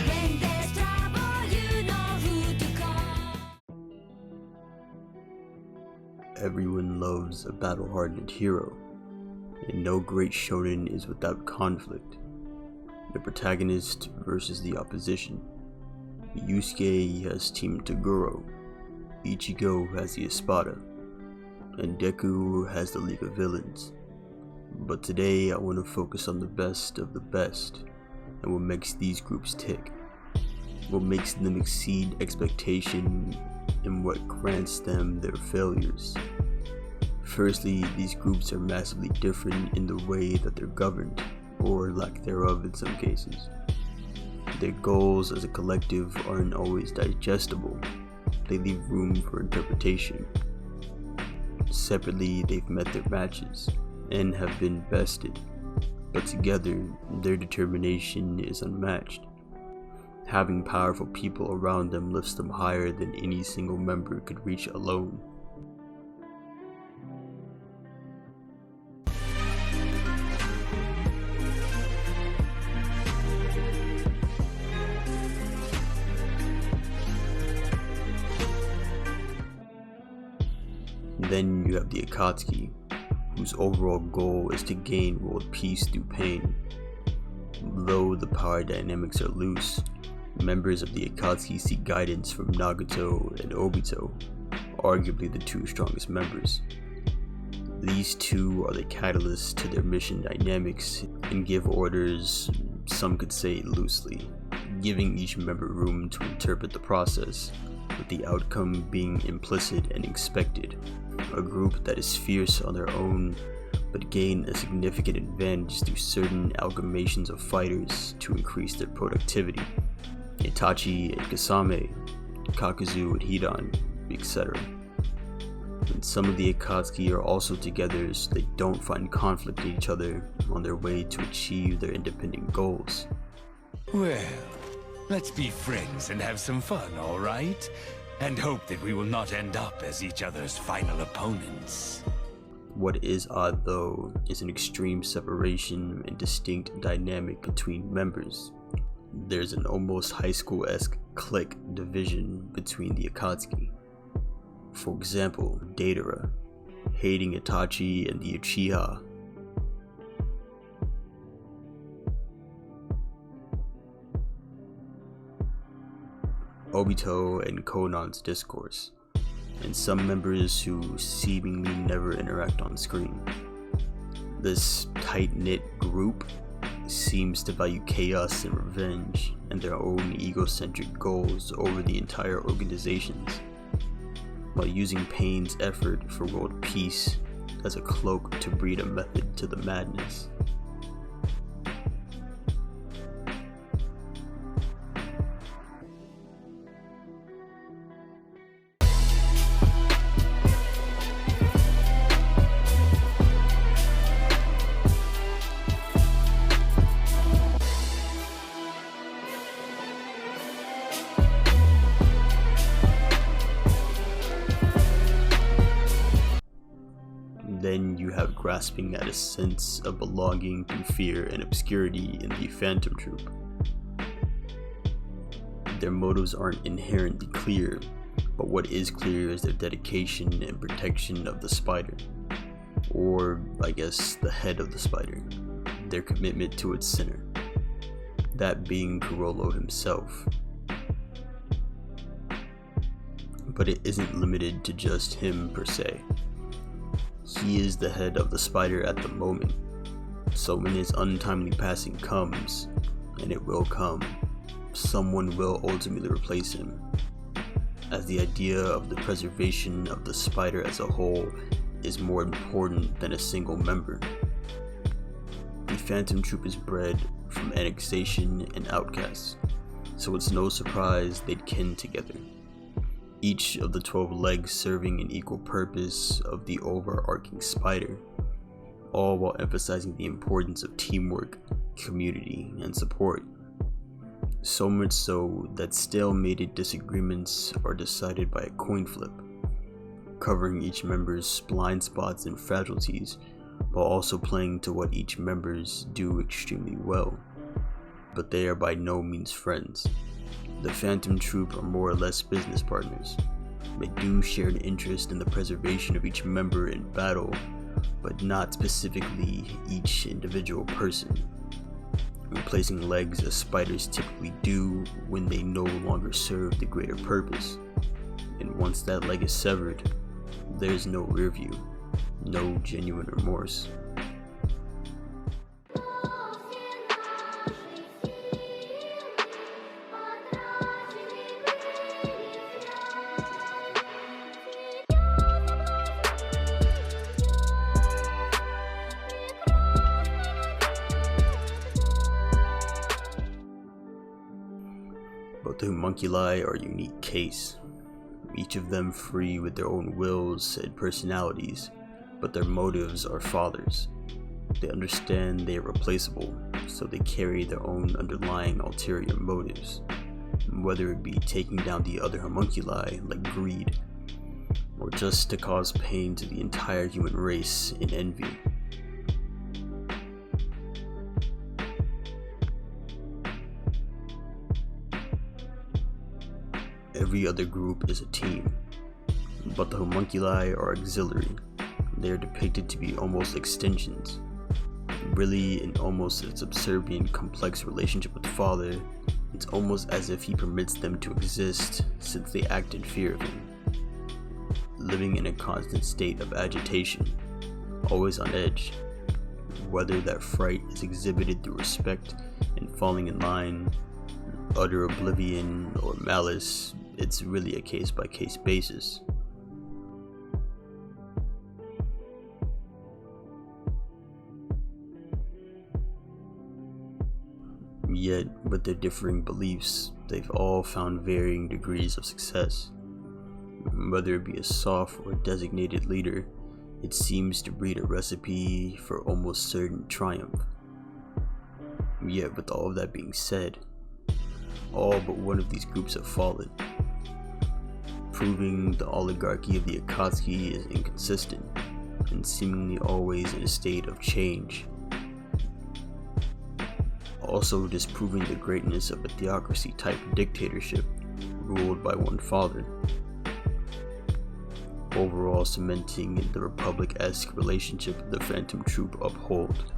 When there's trouble, you know who to call. Everyone loves a battle-hardened hero, and no great shonen is without conflict. The protagonist versus the opposition. Yusuke has Team Toguro, Ichigo has the Espada, and Deku has the League of Villains. But today I want to focus on the best of the best, and what makes these groups tick, what makes them exceed expectation, and what grants them their failures. Firstly, these groups are massively different in the way that they're governed, or lack thereof in some cases. Their goals as a collective aren't always digestible, they leave room for interpretation. Separately, they've met their matches, and have been bested, but together, their determination is unmatched. Having powerful people around them lifts them higher than any single member could reach alone. Then you have the Akatsuki, whose overall goal is to gain world peace through pain. Though the power dynamics are loose, members of the Akatsuki seek guidance from Nagato and Obito, arguably the two strongest members. These two are the catalysts to their mission dynamics and give orders, some could say loosely, giving each member room to interpret the process, with the outcome being implicit and expected. A group that is fierce on their own, but gain a significant advantage through certain amalgamations of fighters to increase their productivity. Itachi and Kasame, Kakuzu and Hidan, etc. And some of the Akatsuki are also together so they don't find conflict in each other on their way to achieve their independent goals. Well, let's be friends and have some fun, all right? And hope that we will not end up as each other's final opponents. What is odd though is an extreme separation and distinct dynamic between members. There's an almost high school-esque clique division between the Akatsuki. For example, Deidara, hating Itachi and the Uchiha. Obito and Konan's discourse, and some members who seemingly never interact on screen. This tight-knit group seems to value chaos and revenge and their own egocentric goals over the entire organizations, while using pain's effort for world peace as a cloak to breed a method to the madness. Then you have grasping at a sense of belonging through fear and obscurity in the Phantom Troop. Their motives aren't inherently clear, but what is clear is their dedication and protection of the spider. Or, I guess, the head of the spider. Their commitment to its center. That being Kurolo himself. But it isn't limited to just him per se. He is the head of the spider at the moment, so when his untimely passing comes, and it will come, someone will ultimately replace him, as the idea of the preservation of the spider as a whole is more important than a single member. The Phantom Troop is bred from annexation and outcasts, so it's no surprise they'd kin together. Each of the 12 legs serving an equal purpose of the overarching spider, all while emphasizing the importance of teamwork, community, and support. So much so that stalemated disagreements are decided by a coin flip, covering each member's blind spots and fragilities while also playing to what each members do extremely well, but they are by no means friends. The Phantom Troop are more or less business partners. They do share an interest in the preservation of each member in battle, but not specifically each individual person, replacing legs as spiders typically do when they no longer serve the greater purpose. And once that leg is severed, there's no rear view, no genuine remorse. But the homunculi are a unique case, each of them free with their own wills and personalities, but their motives are fathers. They understand they are replaceable, so they carry their own underlying ulterior motives, whether it be taking down the other homunculi like greed, or just to cause pain to the entire human race in envy. Every other group is a team, but the homunculi are auxiliary. They are depicted to be almost extensions, really in almost a subservient, complex relationship with the Father. It's almost as if he permits them to exist since they act in fear of him, living in a constant state of agitation, always on edge. Whether that fright is exhibited through respect and falling in line, utter oblivion, or malice, it's really a case-by-case basis. Yet, with their differing beliefs, they've all found varying degrees of success. Whether it be a soft or designated leader, it seems to breed a recipe for almost certain triumph. Yet, with all of that being said, all but one of these groups have fallen, proving the oligarchy of the Akatsuki is inconsistent and seemingly always in a state of change, also disproving the greatness of a theocracy type dictatorship ruled by one father, overall cementing the republic-esque relationship the Phantom Troop uphold.